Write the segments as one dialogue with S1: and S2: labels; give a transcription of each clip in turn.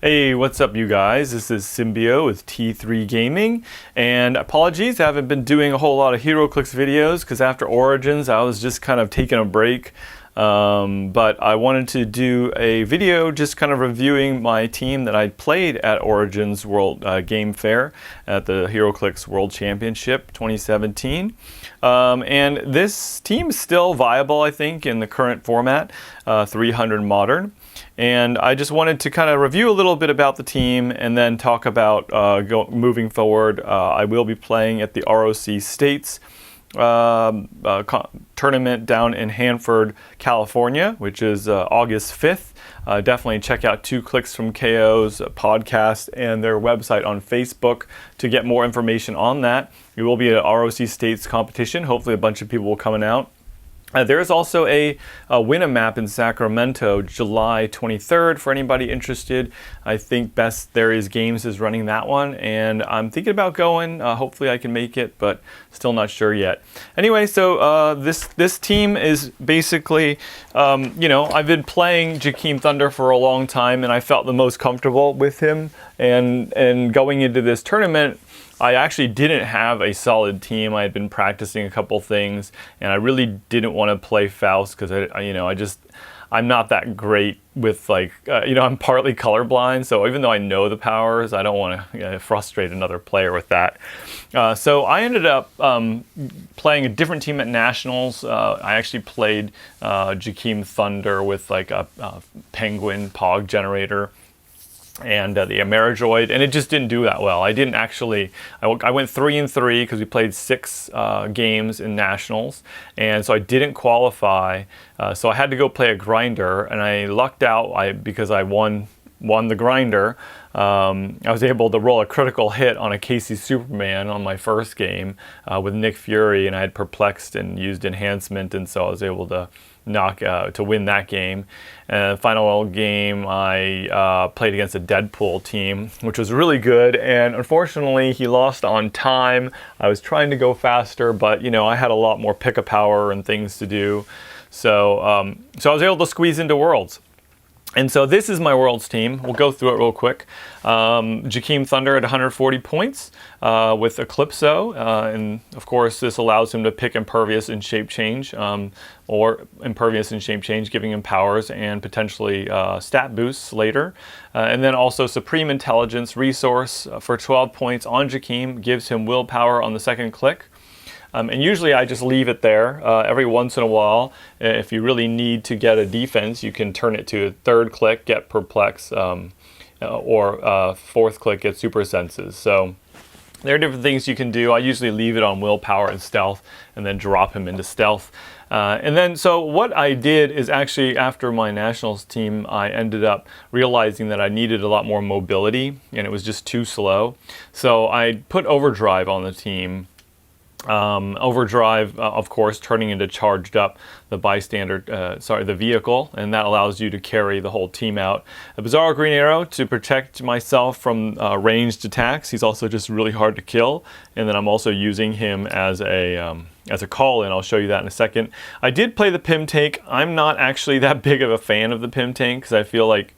S1: Hey, what's up you guys? This is Symbio with T3 Gaming, and apologies, I haven't been doing a whole lot of HeroClix videos because after Origins I was just kind of taking a break, but I wanted to do a video just kind of reviewing my team that I played at Origins World Game Fair at the HeroClix World Championship 2017. And this team is still viable, I think, in the current format, 300 Modern. And I just wanted to kind of review a little bit about the team and then talk about moving forward. I will be playing at the ROC States tournament down in Hanford, California, which is August 5th. Definitely check out 2 Clicks from KO's podcast and their website on Facebook to get more information on that. It will be an ROC States competition. Hopefully a bunch of people will coming out. There is also a win-a-map in Sacramento, July 23rd, for anybody interested. I think Best There Is Games is running that one, and I'm thinking about going. Hopefully I can make it, but still not sure yet. Anyway, so this team is basically, I've been playing Jakeem Thunder for a long time, and I felt the most comfortable with him. And going into this tournament, I actually didn't have a solid team. I had been practicing a couple things, and I really didn't want to play Faust because I'm not that great with I'm partly colorblind. So even though I know the powers, I don't want to frustrate another player with that. So I ended up playing a different team at Nationals. I actually played Jakeem Thunder with like a penguin Pog generator and the Ameridroid, and it just didn't do that well. I went 3-3 because we played 6 games in Nationals, and so I didn't qualify. So I had to go play a grinder, and I lucked out because I won the grinder. I was able to roll a critical hit on a Casey Superman on my first game with Nick Fury, and I had perplexed and used enhancement, and so I was able to to win that game. And the final game I played against a Deadpool team, which was really good, and unfortunately he lost on time. I was trying to go faster, but I had a lot more pick-up power and things to do, so I was able to squeeze into Worlds. And so this is my Worlds team. We'll go through it real quick. Jakeem Thunder at 140 points with Eclipso. And of course, this allows him to pick Impervious and Shape Change, or Impervious and Shape Change, giving him powers and potentially stat boosts later. And then also Supreme Intelligence Resource for 12 points on Jakeem, gives him willpower on the second click. And usually I just leave it there. Every once in a while, if you really need to get a defense, you can turn it to a third click, get Perplex, or fourth click, get Super Senses. So there are different things you can do. I usually leave it on willpower and stealth, and then drop him into stealth. And then, so what I did is actually, after my Nationals team, I ended up realizing that I needed a lot more mobility, and it was just too slow. So I put Overdrive on the team. Overdrive, of course, turning into charged up the the vehicle, and that allows you to carry the whole team out. A Bizarro Green Arrow to protect myself from ranged attacks. He's also just really hard to kill, and then I'm also using him as a call-in. I'll show you that in a second. I did play the Pym Tank. I'm not actually that big of a fan of the Pym Tank because I feel like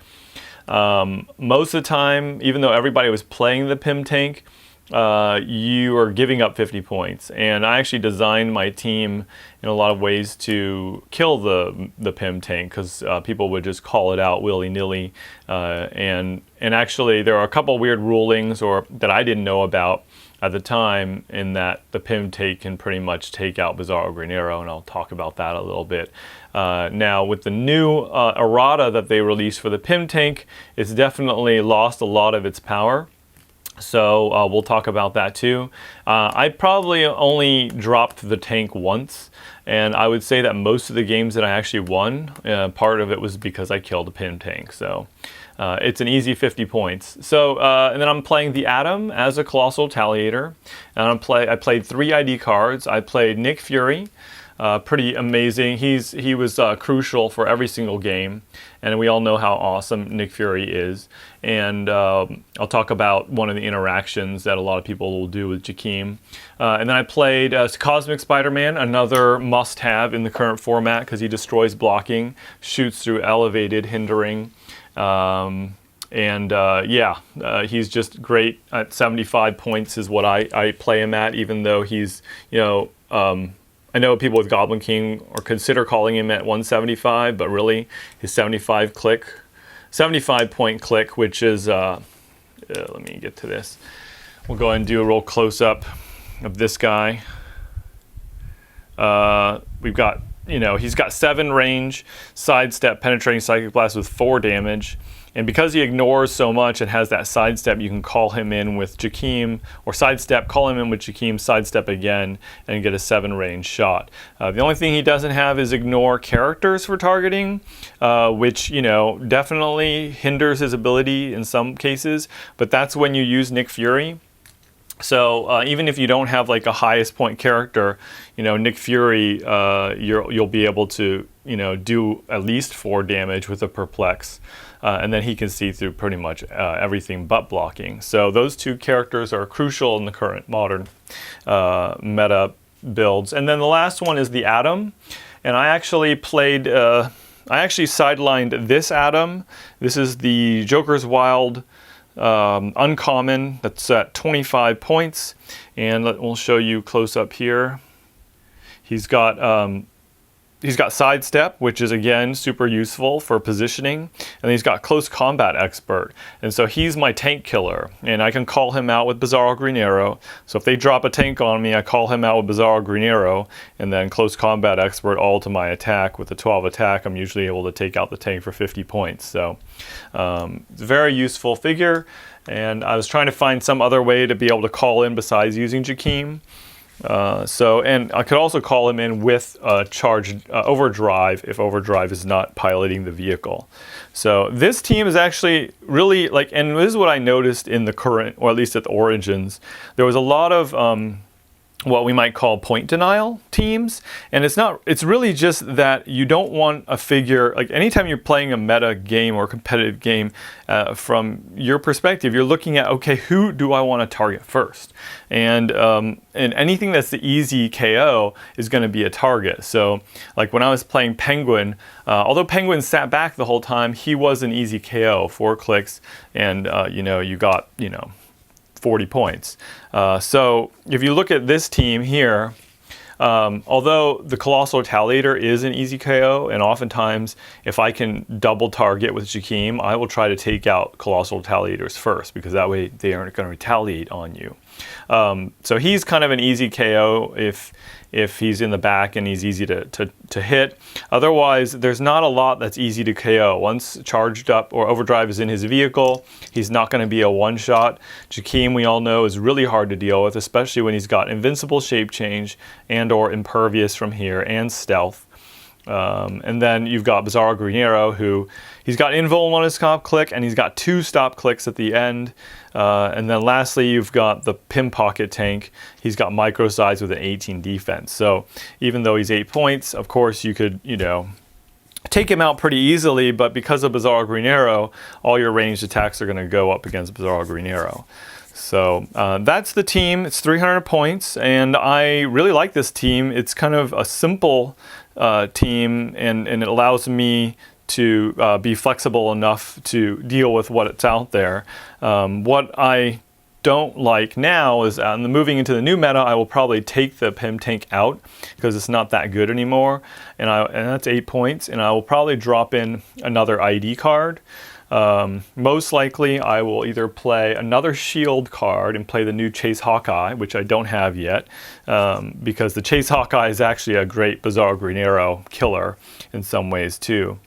S1: most of the time, even though everybody was playing the Pym Tank, you are giving up 50 points, and I actually designed my team in a lot of ways to kill the Pym Tank because people would just call it out willy-nilly, and actually there are a couple weird rulings that I didn't know about at the time, in that the Pym Tank can pretty much take out Bizarro Green Arrow, and I'll talk about that a little bit. Now with the new errata that they released for the Pym Tank, it's definitely lost a lot of its power. So we'll talk about that too. I probably only dropped the tank once, and I would say that most of the games that I actually won, part of it was because I killed a Pym Tank. So it's an easy 50 points. So and then I'm playing the Atom as a Colossal Retaliator, and I played 3 ID cards. I played Nick Fury. Pretty amazing. He was crucial for every single game, and we all know how awesome Nick Fury is. And I'll talk about one of the interactions that a lot of people will do with Jakeem. And then I played Cosmic Spider-Man, another must-have in the current format because he destroys blocking, shoots through elevated, hindering, And yeah, he's just great at 75 points is what I play him at, even though he's, you know, I know people with Goblin King or consider calling him at 175, but really his 75 point click, which is, let me get to this. We'll go ahead and do a real close up of this guy. We've got, you know, he's got 7 range, sidestep, penetrating psychic blast with 4 damage. And because he ignores so much and has that sidestep, you can call him in with Jakeem, or sidestep, call him in with Jakeem, sidestep again, and get a 7 range shot. The only thing he doesn't have is ignore characters for targeting, which, you know, definitely hinders his ability in some cases, but that's when you use Nick Fury. So even if you don't have like a highest point character, you know, Nick Fury, you'll be able to, you know, do at least 4 damage with a perplex. And then he can see through pretty much everything but blocking. So those 2 characters are crucial in the current modern meta builds. And then the last one is the Atom. And I actually played, I actually sidelined this Atom. This is the Joker's Wild uncommon, that's at 25 points. And we'll show you close up here. He's got sidestep, which is again super useful for positioning, and he's got close combat expert, and so he's my tank killer, and I can call him out with Bizarro Green Arrow. So if they drop a tank on me, I call him out with Bizarro Green Arrow, and then close combat expert all to my attack. With the 12 attack, I'm usually able to take out the tank for 50 points. So it's a very useful figure, and I was trying to find some other way to be able to call in besides using Jakeem. And I could also call him in with charged Overdrive if Overdrive is not piloting the vehicle. So this team is actually really like, and this is what I noticed in the current, or at least at the Origins, there was a lot of what we might call point denial teams, and it's really just that you don't want a figure, like anytime you're playing a meta game or competitive game, from your perspective, you're looking at, okay, who do I want to target first? And anything that's the easy KO is going to be a target. So like when I was playing Penguin, although Penguin sat back the whole time, he was an easy KO, 4 clicks, and you know, you got, you know, 40 points. So if you look at this team here, although the Colossal Retaliator is an easy KO, and oftentimes if I can double target with Jakeem, I will try to take out Colossal Retaliators first, because that way they aren't going to retaliate on you. So he's kind of an easy KO if he's in the back and he's easy to hit. Otherwise, there's not a lot that's easy to KO. Once charged up or Overdrive is in his vehicle, he's not going to be a one-shot. Jakeem, we all know, is really hard to deal with, especially when he's got Invincible Shape Change and or Impervious from here and Stealth. And then you've got Bizarro Green Arrow, who he's got Invuln on his stop click, and he's got 2 stop clicks at the end. And then lastly, you've got the Pym-Pocket Tank. He's got micro size with an 18 defense. So even though he's 8 points, of course you could, you know, take him out pretty easily, but because of Bizarro Green Arrow, all your ranged attacks are going to go up against Bizarro Green Arrow. So that's the team. It's 300 points, and I really like this team. It's kind of a simple team, and it allows me to be flexible enough to deal with what's out there. What I don't like now is moving into the new meta, I will probably take the Pym tank out because it's not that good anymore, and that's 8 points, and I will probably drop in another ID card. Most likely I will either play another shield card and play the new Chase Hawkeye, which I don't have yet, because the Chase Hawkeye is actually a great Bizarro Green Arrow killer in some ways too.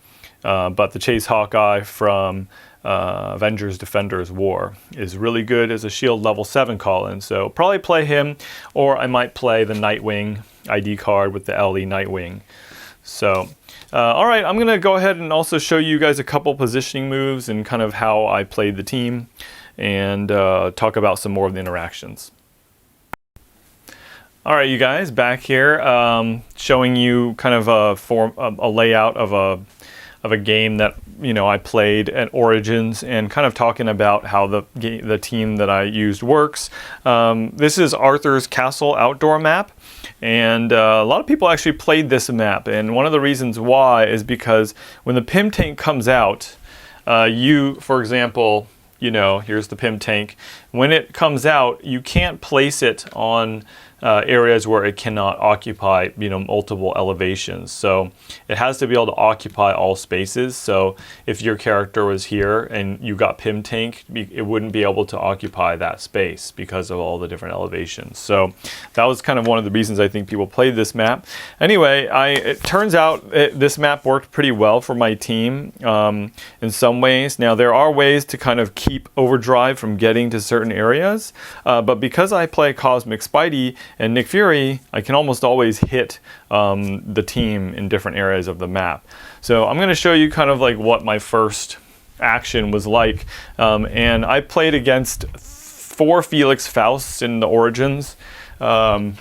S1: But the Chase Hawkeye from Avengers Defenders War is really good as a shield level 7 call-in, so probably play him, or I might play the Nightwing ID card with the LE Nightwing. So all right, I'm going to go ahead and also show you guys a couple positioning moves and kind of how I played the team, and talk about some more of the interactions. All right, you guys, back here showing you kind of a layout of a game that, you know, I played at Origins, and kind of talking about how the team that I used works. This is Arthur's Castle outdoor map, and a lot of people actually played this map, and one of the reasons why is because when the Pym tank comes out, for example, here's the Pym tank. When it comes out, you can't place it on areas where it cannot occupy, multiple elevations. So it has to be able to occupy all spaces. So if your character was here and you got Pym tank, it wouldn't be able to occupy that space because of all the different elevations. So that was kind of one of the reasons I think people played this map. Anyway, it turns out this map worked pretty well for my team in some ways. Now there are ways to kind of keep Overdrive from getting to certain areas, but because I play Cosmic Spidey and Nick Fury, I can almost always hit the team in different areas of the map. So I'm going to show you kind of like what my first action was like. And I played against 4 Felix Fausts in the Origins, and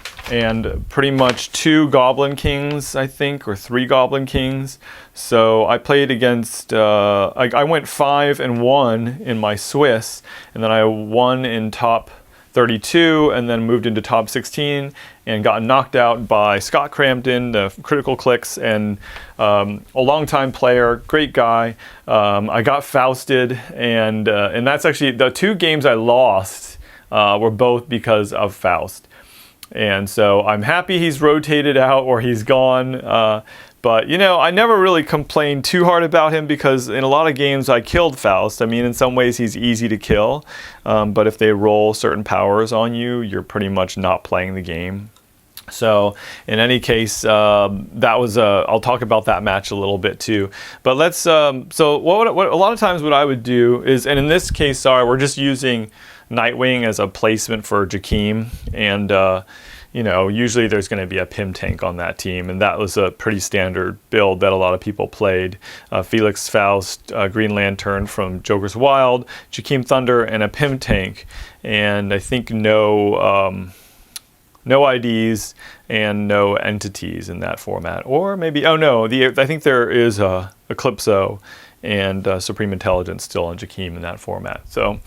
S1: pretty much 2 Goblin Kings, I think, or 3 Goblin Kings. So I played against, I went 5-1 in my Swiss, and then I won in top 32 and then moved into top 16 and got knocked out by Scott Crampton, the Critical Clicks, and a longtime player, great guy. I got Fausted, and that's actually the 2 games I lost were both because of Faust. And so I'm happy he's rotated out or he's gone. But, I never really complained too hard about him because in a lot of games I killed Faust. I mean, in some ways he's easy to kill. But if they roll certain powers on you, you're pretty much not playing the game. So in any case, that was I'll talk about that match a little bit too. But let's, so what a lot of times what I would do is, and in this case, sorry, we're just using Nightwing as a placement for Jakeem, and usually there's going to be a Pym tank on that team, and that was a pretty standard build that a lot of people played. Felix Faust, Green Lantern from Joker's Wild, Jakeem Thunder, and a Pym tank, and I think no IDs and no entities in that format. Or maybe, I think there is a Eclipso and Supreme Intelligence still on Jakeem in that format. So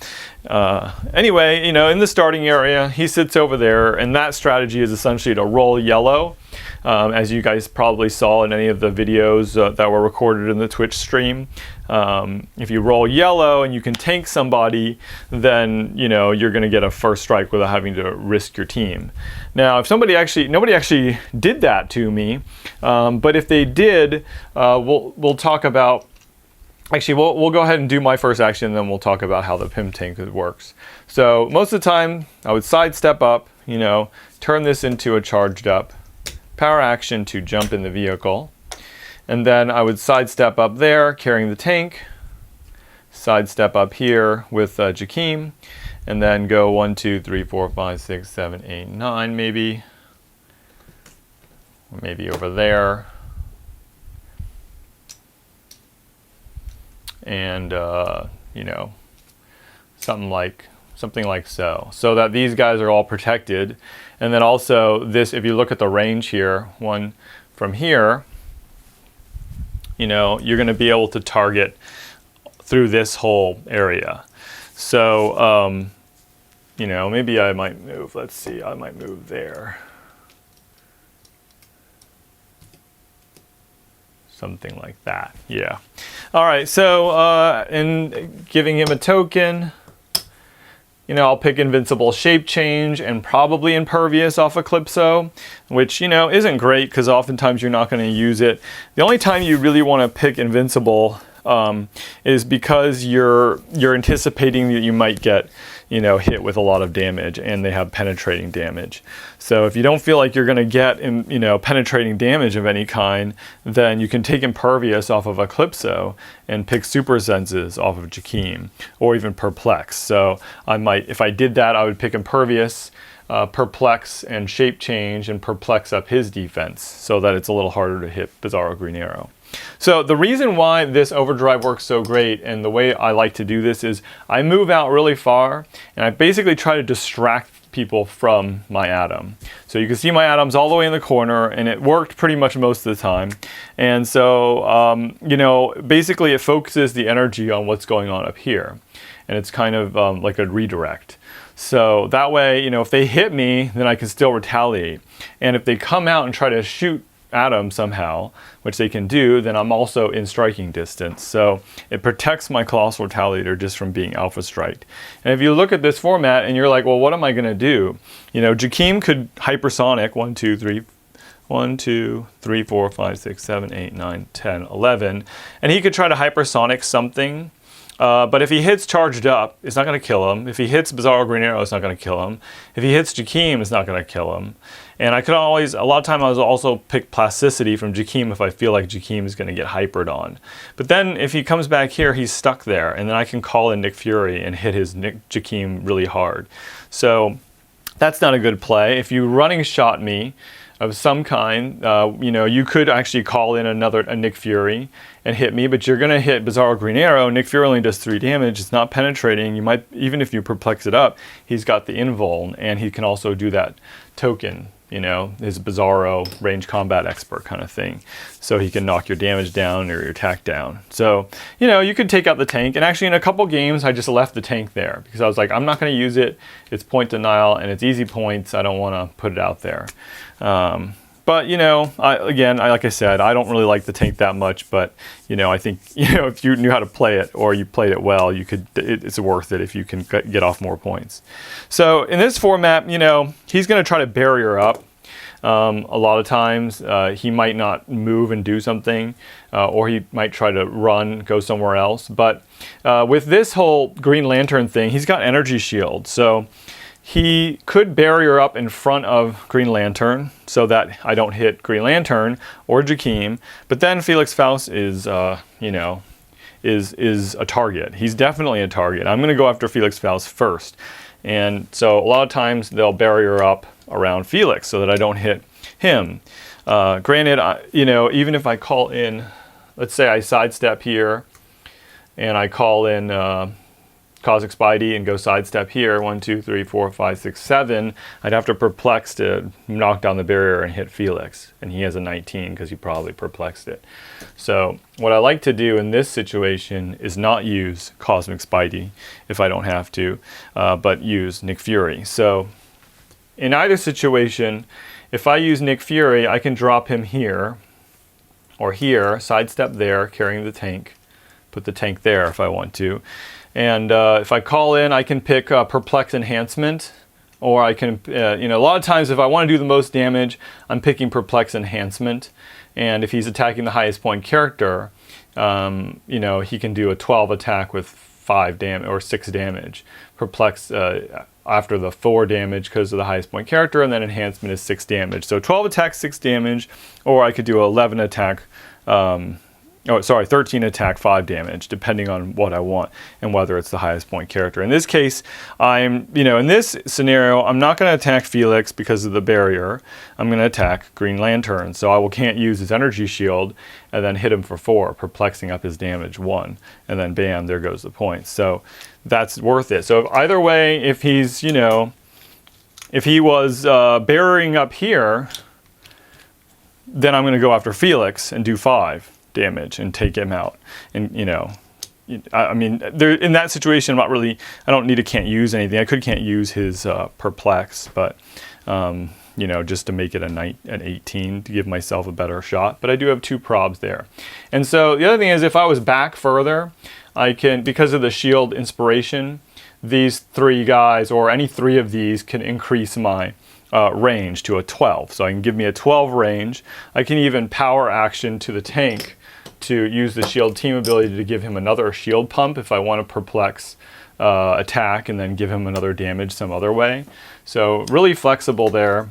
S1: anyway, in the starting area, he sits over there, and that strategy is essentially to roll yellow. As you guys probably saw in any of the videos that were recorded in the Twitch stream. If you roll yellow and you can tank somebody, then you're going to get a first strike without having to risk your team. Now, if nobody actually did that to me, but if they did, we'll talk about. Actually, we'll go ahead and do my first action, and then we'll talk about how the Pym tank works. So most of the time, I would sidestep up, turn this into a charged up power action to jump in the vehicle. And then I would sidestep up there, carrying the tank, sidestep up here with Jakeem, and then go 1, 2, 3, 4, 5, 6, 7, 8, 9 maybe. Or maybe over there. And something like so that these guys are all protected. And then also this, if you look at the range here, one from here, you're going to be able to target through this whole area. So maybe I might move, let's see, I might move there. Something like that, yeah. All right, so in giving him a token, I'll pick Invincible Shape Change and probably Impervious off Eclipso, which, isn't great because oftentimes you're not going to use it. The only time you really want to pick Invincible is because you're anticipating that you might get, hit with a lot of damage, and they have penetrating damage. So if you don't feel like you're going to get, penetrating damage of any kind, then you can take Impervious off of Eclipso and pick Super Senses off of Jakeem, or even Perplex. So if I did that, I would pick Impervious, Perplex, and Shape Change, and Perplex up his defense so that it's a little harder to hit Bizarro Green Arrow. So the reason why this Overdrive works so great, and the way I like to do this, is I move out really far and I basically try to distract people from my atom. So you can see my atom's all the way in the corner, and it worked pretty much most of the time. And so basically it focuses the energy on what's going on up here, and it's kind of like a redirect. So that way, if they hit me, then I can still retaliate. And if they come out and try to shoot Atom somehow, which they can do, then I'm also in striking distance. So it protects my Colossal Retaliator just from being alpha striked. And if you look at this format and you're like, well, what am I going to do? You know, Jakeem could hypersonic 1, 2, 3, 4, 5, 6, 7, 8, 9, 10, 11. And he could try to hypersonic something. But if he hits Charged Up, it's not going to kill him. If he hits Bizarro Green Arrow, it's not going to kill him. If he hits Jakeem, it's not going to kill him. And I could always, a lot of time I was also pick Plasticity from Jakeem if I feel like Jakeem is going to get hypered on. But then if he comes back here, he's stuck there. And then I can call in Nick Fury and hit his Jakeem really hard. So that's not a good play. If you running shot me of some kind, you know, you could actually call in a Nick Fury and hit me, but you're going to hit Bizarro Green Arrow. Nick Fury only does 3 damage. It's not penetrating. You might, even if you perplex it up, he's got the invuln, and he can also do that token, you know, his Bizarro range combat expert kind of thing. So he can knock your damage down or your attack down. So, you know, you could take out the tank. And actually in a couple games, I just left the tank there because I was like, I'm not going to use it. It's point denial and it's easy points. I don't want to put it out there. But, you know, like I said, I don't really like the tank that much, but, you know, I think, you know, if you knew how to play it or you played it well, you could, it's worth it if you can get off more points. So in this format, you know, he's going to try to barrier up. A lot of times he might not move and do something, or he might try to run, go somewhere else. But with this whole Green Lantern thing, he's got energy shield. So he could barrier up in front of Green Lantern so that I don't hit Green Lantern or Jakeem. But then Felix Faust is, you know, is a target. He's definitely a target. I'm going to go after Felix Faust first. And so a lot of times they'll barrier up around Felix so that I don't hit him. Granted, you know, even if I call in, let's say I sidestep here and I call in Cosmic Spidey and go sidestep here, 1, 2, 3, 4, 5, 6, 7, I'd have to perplex to knock down the barrier and hit Felix. And he has a 19 because he probably perplexed it. So what I like to do in this situation is not use Cosmic Spidey if I don't have to, but use Nick Fury. So in either situation, if I use Nick Fury, I can drop him here or here, sidestep there, carrying the tank, put the tank there if I want to. And if I call in, I can pick Perplex Enhancement, or I can, you know, a lot of times if I want to do the most damage, I'm picking Perplex Enhancement. And if he's attacking the highest point character, you know, he can do a 12 attack with 5 damage or 6 damage. Perplex after the 4 damage because of the highest point character, and then Enhancement is 6 damage. So 12 attack, 6 damage, or I could do 11 attack. 13 attack, 5 damage, depending on what I want and whether it's the highest point character. In this case, in this scenario, I'm not going to attack Felix because of the barrier. I'm going to attack Green Lantern. So can't use his energy shield and then hit him for 4, perplexing up his damage 1. And then bam, there goes the point. So that's worth it. So either way, if he's, you know, if he was barriering up here, then I'm going to go after Felix and do 5 damage and take him out. And, you know, I mean, in that situation, I don't need to can't use anything. I can't use his perplex, but, you know, just to make it an 18 to give myself a better shot. But I do have 2 probs there. And so the other thing is, if I was back further, I can, because of the shield inspiration, these 3 guys, or any 3 of these, can increase my range to a 12. So I can give me a 12 range. I can even power action to the tank to use the shield team ability to give him another shield pump if I want to perplex attack and then give him another damage some other way. So really flexible there.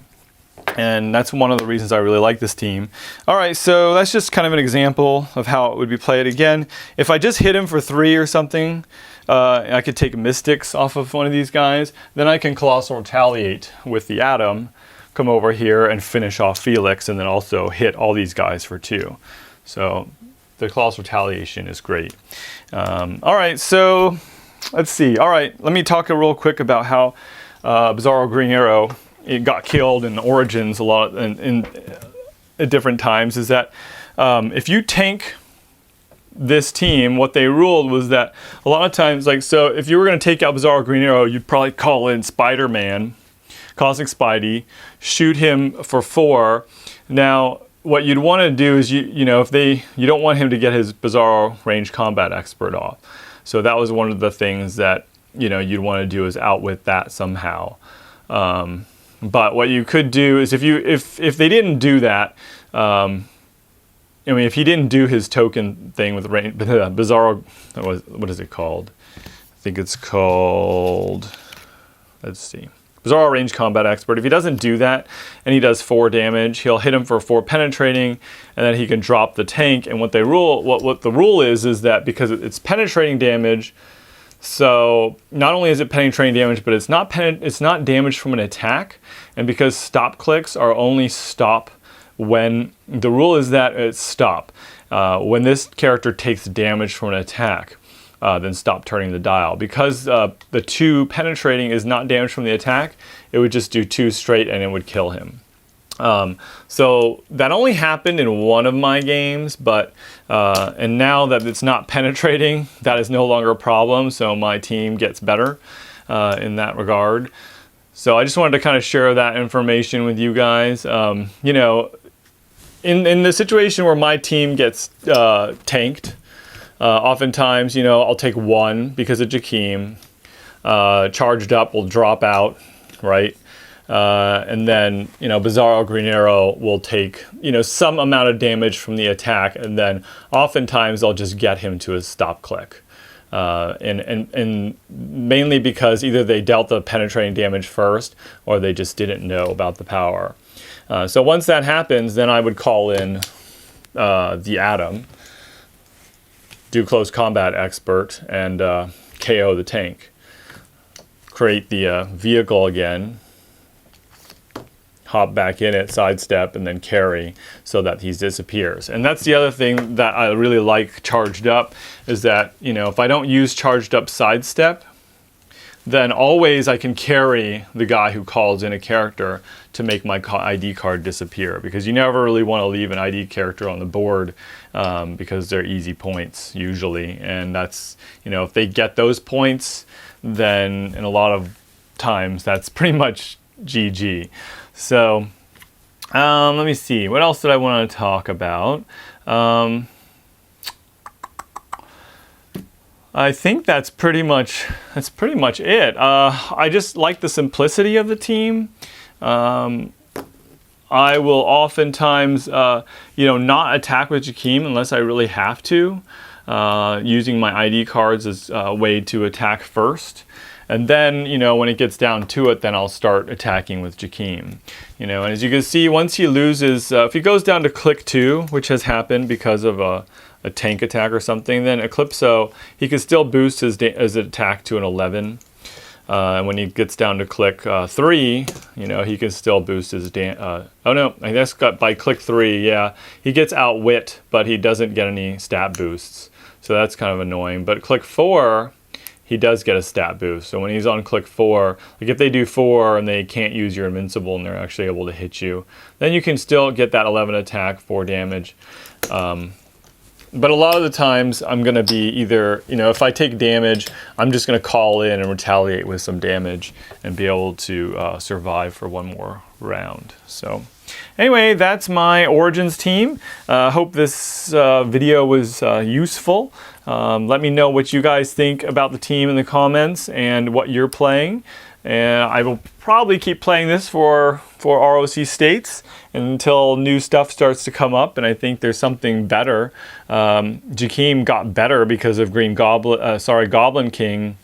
S1: And that's one of the reasons I really like this team. All right, so that's just kind of an example of how it would be played. Again, if I just hit him for 3 or something, I could take Mystics off of one of these guys. Then I can Colossal Retaliate with the Atom, come over here and finish off Felix, and then also hit all these guys for 2. So the Colossal Retaliation is great. All right, so let's see. All right, let me talk real quick about how Bizarro Green Arrow got killed in Origins a lot at different times. Is that if you tank this team, what they ruled was that a lot of times, like, so if you were going to take out Bizarro Green Arrow, you'd probably call in Spider-Man, Cosmic Spidey, shoot him for 4. Now, what you'd want to do is you don't want him to get his Bizarro range combat expert off. So that was one of the things that you'd want to do, is outwit that somehow. But what you could do is if they didn't do that, if he didn't do his token thing with Bizarro, what is it called? I think it's called, let's see, Bizarro range combat expert. If he doesn't do that and he does 4 damage, he'll hit him for 4 penetrating, and then he can drop the tank. And what the rule is that because it's penetrating damage, so not only is it penetrating damage, but it's not damage from an attack. And because stop clicks are only stop when the rule is that it's stop when this character takes damage from an attack. Then stop turning the dial. Because the 2 penetrating is not damage from the attack, it would just do 2 straight and it would kill him. So that only happened in one of my games, but and now that it's not penetrating, that is no longer a problem. So my team gets better in that regard. So I just wanted to kind of share that information with you guys. In the situation where my team gets tanked, oftentimes, I'll take 1 because of Jakeem. Charged up will drop out, right? And then, Bizarro Green Arrow will take, some amount of damage from the attack, and then oftentimes I'll just get him to a stop click. And mainly because either they dealt the penetrating damage first, or they just didn't know about the power. So once that happens, then I would call in the Atom, do close combat expert, and KO the tank. Create the vehicle again, hop back in it, sidestep, and then carry so that he disappears. And that's the other thing that I really like charged up, is that, if I don't use charged up sidestep, then always I can carry the guy who calls in a character to make my ID card disappear, because you never really want to leave an ID character on the board because they're easy points usually. And that's, if they get those points, then in a lot of times that's pretty much GG. So let me see, what else did I want to talk about? I think that's pretty much it. I just like the simplicity of the team. I will oftentimes, not attack with Jakeem unless I really have to, using my ID cards as a way to attack first. And then, when it gets down to it, then I'll start attacking with Jakeem. And as you can see, once he loses, if he goes down to click 2, which has happened because of a tank attack or something, then Eclipso, he can still boost his attack to an 11. And when he gets down to click 3, he can still boost his oh no, I guess by click 3, yeah, he gets outwit, but he doesn't get any stat boosts. So that's kind of annoying. But click 4, he does get a stat boost. So when he's on click 4, like if they do 4 and they can't use your invincible and they're actually able to hit you, then you can still get that 11 attack, 4 damage. But a lot of the times I'm going to be either, if I take damage, I'm just going to call in and retaliate with some damage and be able to survive for one more round. So anyway, that's my Origins team. Hope this video was useful. Let me know what you guys think about the team in the comments and what you're playing. And I will probably keep playing this for ROC States until new stuff starts to come up, and I think there's something better. Jakeem got better because of Goblin King.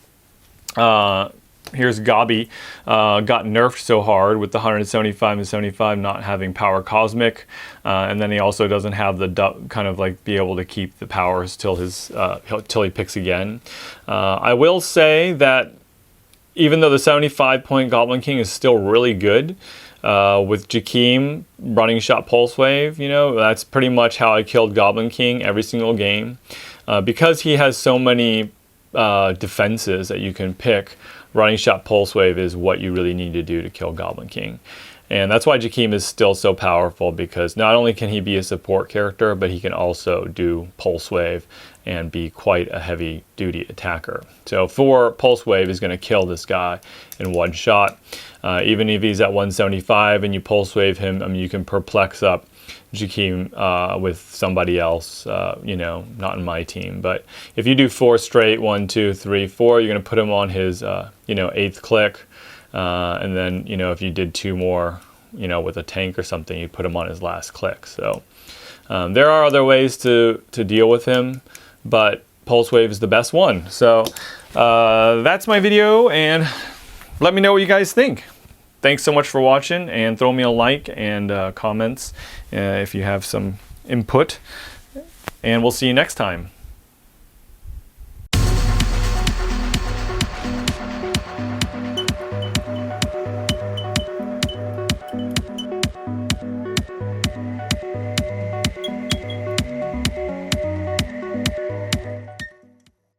S1: Here's Gobby, got nerfed so hard with the 175 and 75 not having power cosmic, and then he also doesn't have the kind of like be able to keep the powers till he picks again. I will say that even though the 75-point Goblin King is still really good, with Jakeem running shot pulse wave, that's pretty much how I killed Goblin King every single game. Because he has so many defenses that you can pick, running shot pulse wave is what you really need to do to kill Goblin King. And that's why Jakeem is still so powerful, because not only can he be a support character, but he can also do Pulse Wave and be quite a heavy duty attacker. So 4 Pulse Wave is going to kill this guy in one shot. Even if he's at 175 and you Pulse Wave him, I mean, you can perplex up Jakeem with somebody else, you know, not in my team. But if you do 4 straight, 1, 2, 3, 4, you're going to put him on his, you know, 8th click. And then, you know, if you did 2 more, you know, with a tank or something, you put him on his last click. So there are other ways to deal with him, but Pulse Wave is the best one. So that's my video, and let me know what you guys think. Thanks so much for watching, and throw me a like and comments if you have some input, and we'll see you next time.